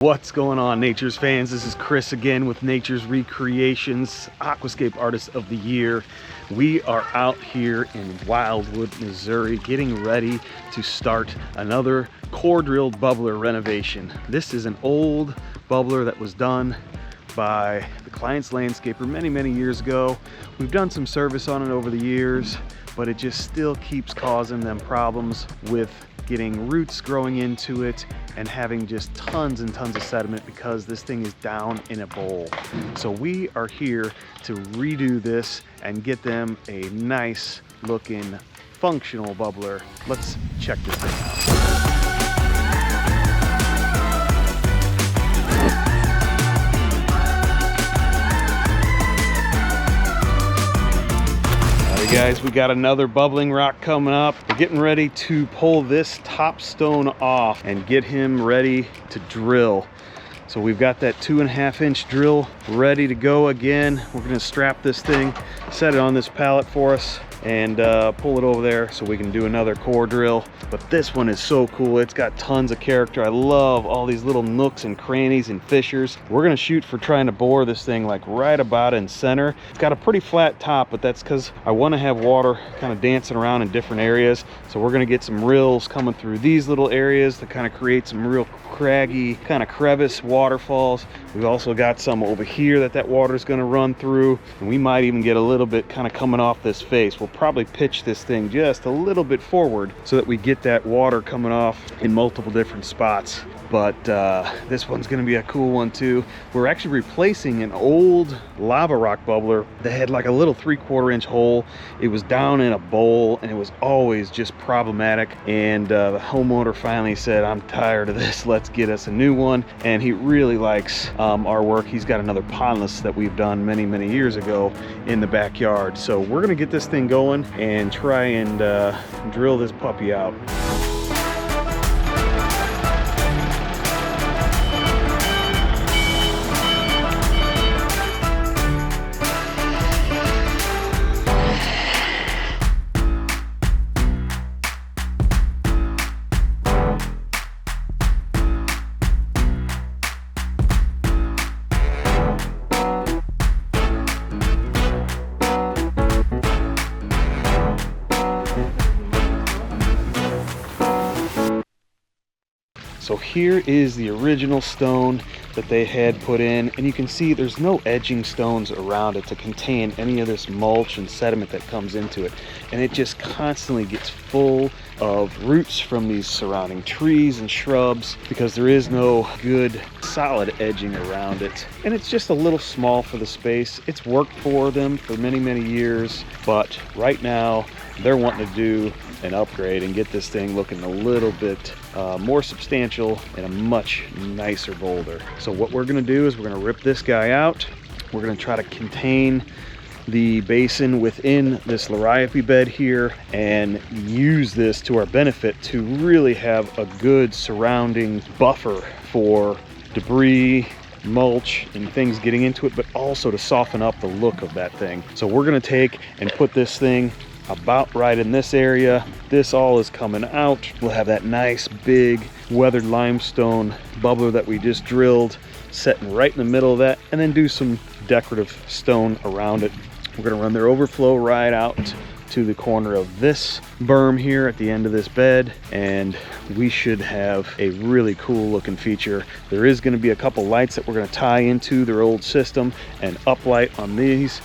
What's going on, Nature's fans? This is Chris again with Nature's Recreations, Aquascape Artist of the Year. We are out here in Wildwood, Missouri, getting ready to start another core drilled bubbler renovation. This is an old bubbler that was done by the client's landscaper many years ago. We've done some service on it over the years, but it just still keeps causing them problems with getting roots growing into it and having just tons and tons of sediment because this thing is down in a bowl. So we are here to redo this and get them a nice looking functional bubbler. Let's check this thing out. Guys, we got another bubbling rock coming up. We're getting ready to pull this top stone off and get him ready to drill. So we've got that 2.5 inch drill ready to go again. We're gonna strap this thing, set it on this pallet for us, and pull it over there so we can do another core drill. But this one is so cool. It's got tons of character. I love all these little nooks and crannies and fissures. We're gonna shoot for trying to bore this thing like right about in center. It's got a pretty flat top, but that's because I want to have water kind of dancing around in different areas. So we're gonna get some rills coming through these little areas to kind of create some real craggy kind of crevice waterfalls. We've also got some over here that water is going to run through, and we might even get a little bit kind of coming off this face. We'll probably pitch this thing just a little bit forward so that we get that water coming off in multiple different spots. But this one's going to be a cool one too. We're actually replacing an old lava rock bubbler that had like a little 3/4 inch hole. It was down in a bowl and it was always just problematic, and the homeowner finally said, I'm tired of this, let's get us a new one. And he really likes our work. He's got another pondless that we've done many years ago in the backyard. So we're gonna get this thing going and try and drill this puppy out. So here is the original stone that they had put in, and you can see there's no edging stones around it to contain any of this mulch and sediment that comes into it, and it just constantly gets full of roots from these surrounding trees and shrubs because there is no good solid edging around it, and it's just a little small for the space. It's worked for them for many years, but right now they're wanting to do an upgrade and get this thing looking a little bit more substantial and a much nicer boulder. So what we're going to do is we're going to rip this guy out. We're going to try to contain the basin within this liriope bed here and use this to our benefit to really have a good surrounding buffer for debris, mulch, and things getting into it, but also to soften up the look of that thing. So we're going to take and put this thing about right in this area. This all is coming out. We'll have that nice big weathered limestone bubbler that we just drilled setting right in the middle of that, and then do some decorative stone around it. We're going to run their overflow right out to the corner of this berm here at the end of this bed, and we should have a really cool looking feature. There is going to be a couple lights that we're going to tie into their old system and uplight on these.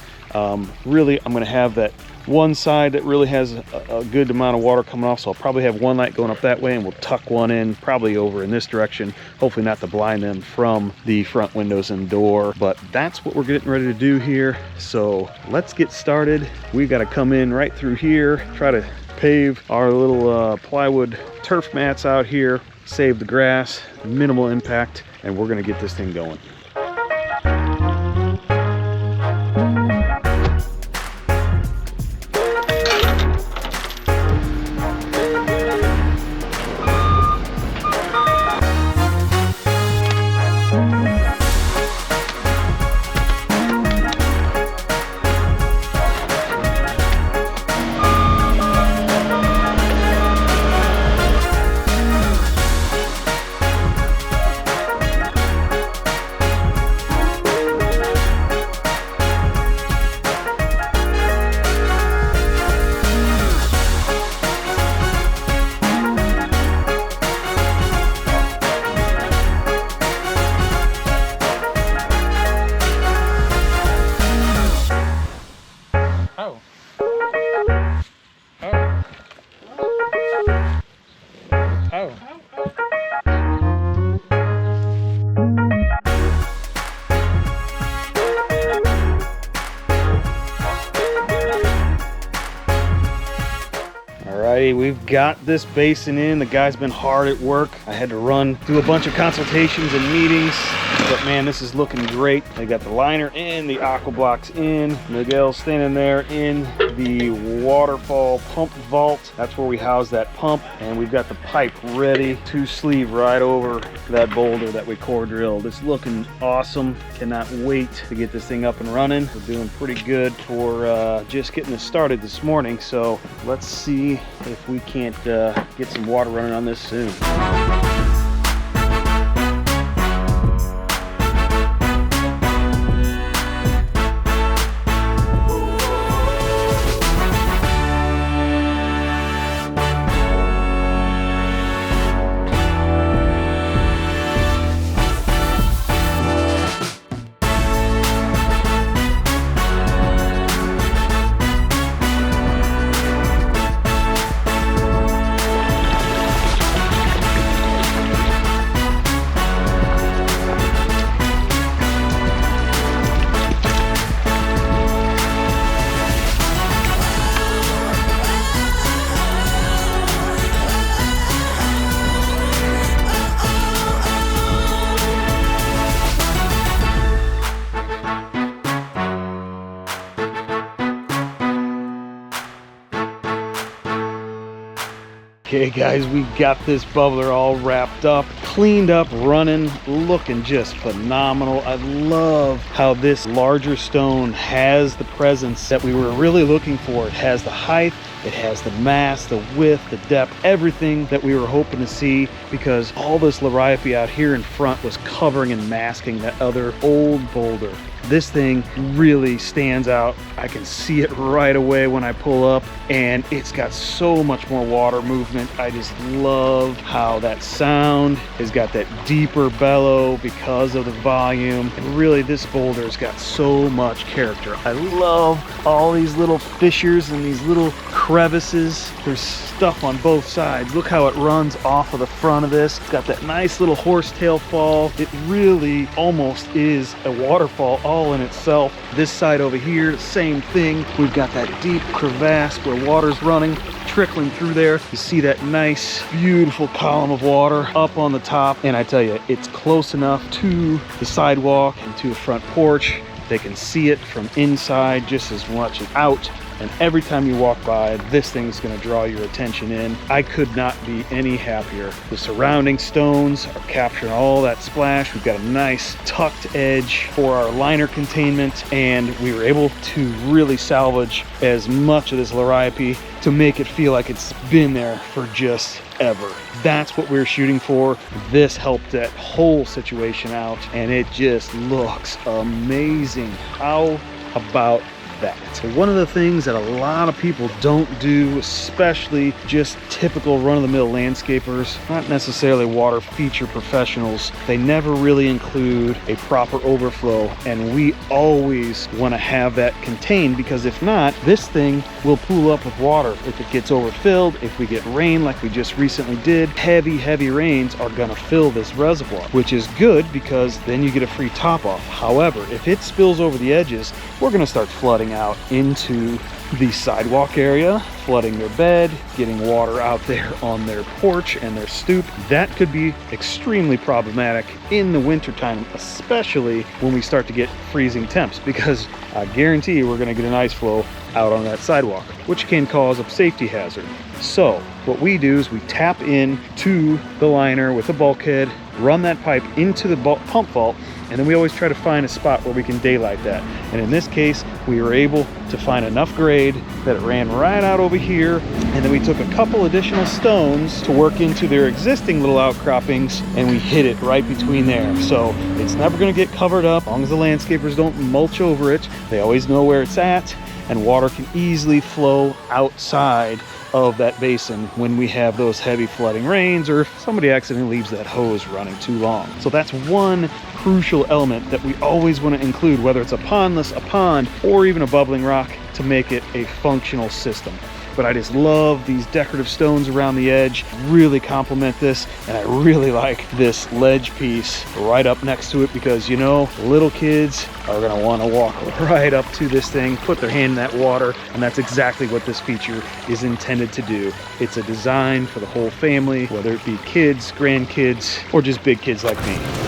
Really, I'm going to have that one side that really has a good amount of water coming off, so I'll probably have one light going up that way, and we'll tuck one in probably over in this direction, hopefully not to blind them from the front windows and door. But that's what we're getting ready to do here, so let's get started. We've got to come in right through here, try to pave our little plywood turf mats out here, save the grass, minimal impact, and we're going to get this thing going. we've got this basin in. The guy's been hard at work. I had to do a bunch of consultations and meetings, but man, this is looking great. They got the liner in, the aqua blocks in, Miguel's standing there in the waterfall pump vault. That's where we house that pump, and we've got the pipe ready to sleeve right over that boulder that we core drilled. It's looking awesome. Cannot wait to get this thing up and running. We're doing pretty good for just getting this started this morning, so let's see if we can't get some water running on this soon. Okay guys, we got this bubbler all wrapped up, cleaned up, running, looking just phenomenal. I love how this larger stone has the presence that we were really looking for. It has the height, it has the mass, the width, the depth, everything that we were hoping to see, because all this liripe out here in front was covering and masking that other old boulder. This thing really stands out. I can see it right away when I pull up, and it's got so much more water movement. I just love how that sound has got that deeper bellow because of the volume. And really, this boulder's got so much character. I love all these little fissures and these little crevices. There's stuff on both sides. Look how it runs off of the front of this. It's got that nice little horsetail fall. It really almost is a waterfall all in itself. This side over here, same thing. We've got that deep crevasse where water's running, trickling through there. You see that nice, beautiful column of water up on the top. And I tell you, it's close enough to the sidewalk and to the front porch. They can see it from inside just as much as out. And every time you walk by, this thing's gonna draw your attention in. I could not be any happier. The surrounding stones are capturing all that splash. We've got a nice tucked edge for our liner containment, and we were able to really salvage as much of this liripe to make it feel like it's been there for just ever. That's what we're shooting for. This helped that whole situation out, and it just looks amazing. How about that? So one of the things that a lot of people don't do, especially just typical run-of-the-mill landscapers, not necessarily water feature professionals, they never really include a proper overflow, and we always want to have that contained, because if not, this thing will pool up with water. If it gets overfilled, if we get rain like we just recently did, heavy rains are going to fill this reservoir, which is good because then you get a free top off. However, if it spills over the edges, we're going to start flooding out into the sidewalk area, flooding their bed, getting water out there on their porch and their stoop. That could be extremely problematic in the wintertime, especially when we start to get freezing temps, because I guarantee you we're going to get an ice flow out on that sidewalk, which can cause a safety hazard. So what we do is we tap in to the liner with a bulkhead, run that pipe into the pump vault, and then we always try to find a spot where we can daylight that. And in this case, we were able to find enough grade that it ran right out over here. And then we took a couple additional stones to work into their existing little outcroppings, and we hid it right between there. So it's never gonna get covered up as long as the landscapers don't mulch over it. They always know where it's at, and water can easily flow outside of that basin when we have those heavy flooding rains, or if somebody accidentally leaves that hose running too long. So that's one crucial element that we always want to include, whether it's a pondless, a pond, or even a bubbling rock, to make it a functional system. but I just love these decorative stones around the edge, really complement this. And I really like this ledge piece right up next to it, because you know, little kids are gonna wanna walk right up to this thing, put their hand in that water, and that's exactly what this feature is intended to do. It's a design for the whole family, whether it be kids, grandkids, or just big kids like me.